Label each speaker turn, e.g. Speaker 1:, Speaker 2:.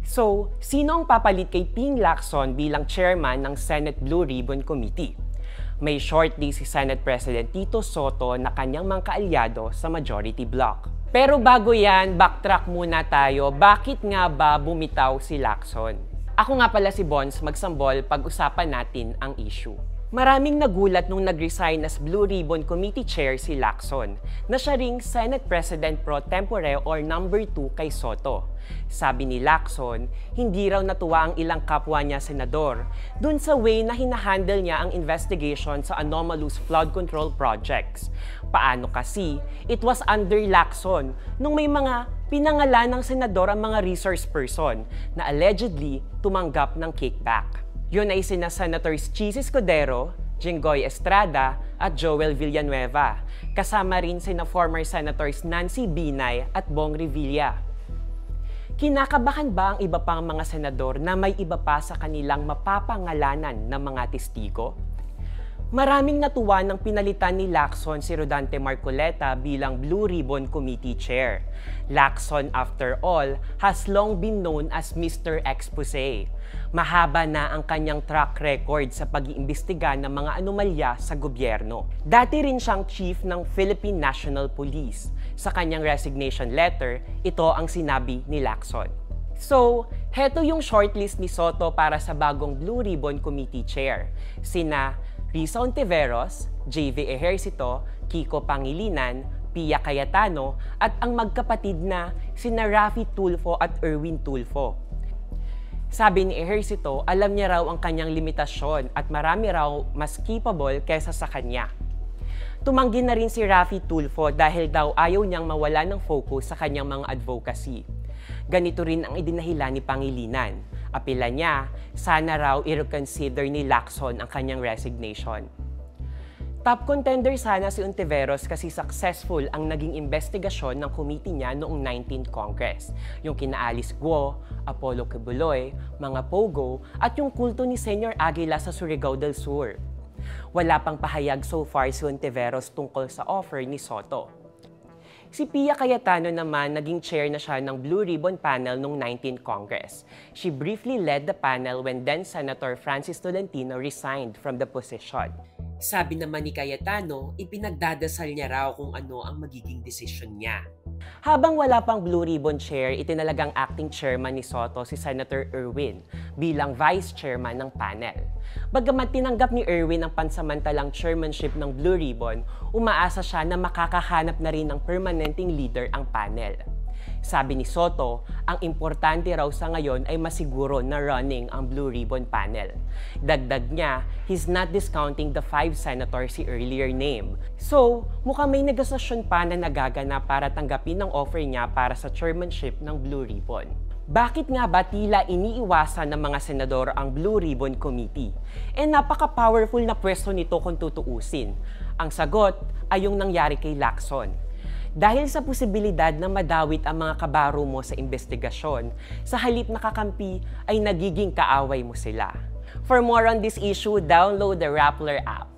Speaker 1: So, sino ang papalit kay Ping Lacson bilang chairman ng Senate Blue Ribbon Committee? May short day si Senate President Tito Soto na kanyang mga kaalyado sa majority bloc. Pero bago yan, backtrack muna tayo. Bakit nga ba bumitaw si Lacson? Ako nga pala si Bons, magsambol pag-usapan natin ang issue. Maraming nagulat nung nag-resign as Blue Ribbon Committee Chair si Lacson, na siya ring Senate President pro tempore or number 2 kay Soto. Sabi ni Lacson, hindi raw natuwa ang ilang kapwa niya senador dun sa way na hinahandle niya ang investigation sa anomalous flood control projects. Paano kasi? It was under Lacson nung may mga pinangalan ng senador ang mga resource person na allegedly tumanggap ng kickback. Yun ay sina Senators Chis Escudero, Jinggoy Estrada at Joel Villanueva. Kasama rin sina former Senators Nancy Binay at Bong Revilla. Kinakabahan ba ang iba pang mga senador na may iba pa sa kanilang mapapangalanan ng mga testigo? Maraming natuwa nang pinalitan ni Lacson si Rodante Marcoleta bilang Blue Ribbon Committee Chair. Lacson, after all, has long been known as Mr. Expose. Mahaba na ang kanyang track record sa pag-iimbestiga ng mga anomalya sa gobyerno. Dati rin siyang chief ng Philippine National Police. Sa kanyang resignation letter, ito ang sinabi ni Lacson. So, heto yung shortlist ni Soto para sa bagong Blue Ribbon Committee Chair. Sina Risa Ontiveros, JV Ejercito, Kiko Pangilinan, Pia Cayetano at ang magkapatid na sina Raffy Tulfo at Erwin Tulfo. Sabi ni Ejercito, alam niya raw ang kanyang limitasyon at marami raw mas capable kaysa sa kanya. Tumanggi na rin si Raffy Tulfo dahil daw ayaw niyang mawala ng focus sa kanyang mga advocacy. Ganito rin ang idinahila ni Pangilinan. Apela niya, sana raw i-reconsider ni Lacson ang kanyang resignation. Top contender sana si Ontiveros kasi successful ang naging investigasyon ng committee niya noong 19th Congress. Yung kina Alice Guo, Apollo Quiboloy, mga Pogo at yung kulto ni Senyor Aguila sa Surigao del Sur. Wala pang pahayag so far si Ontiveros tungkol sa offer ni Soto. Si Pia Cayetano naman, naging chair na siya ng Blue Ribbon Panel noong 19th Congress. She briefly led the panel when then Senator Francis Tolentino resigned from the position. Sabi naman ni Cayetano, ipinagdadasal niya raw kung ano ang magiging desisyon niya. Habang wala pang Blue Ribbon Chair, itinalagang acting chairman ni Soto si Senator Erwin bilang vice chairman ng panel. Bagamat tinanggap ni Erwin ang pansamantalang chairmanship ng Blue Ribbon, umaasa siya na makakahanap na rin ng permanenteng leader ang panel. Sabi ni Soto, ang importante raw sa ngayon ay masiguro na running ang Blue Ribbon Panel. Dagdag niya, he's not discounting the 5 senators he earlier named. So, mukhang may negosyasyon pa na nagaganap para tanggapin ang offer niya para sa chairmanship ng Blue Ribbon. Bakit nga ba tila iniiwasan ng mga senador ang Blue Ribbon Committee? Napaka-powerful na pwesto nito kung tutuusin. Ang sagot ay yung nangyari kay Lacson. Dahil sa posibilidad na madawit ang mga kabaro mo sa investigasyon, sa halip na kakampi ay nagiging kaaway mo sila. For more on this issue, download the Rappler app.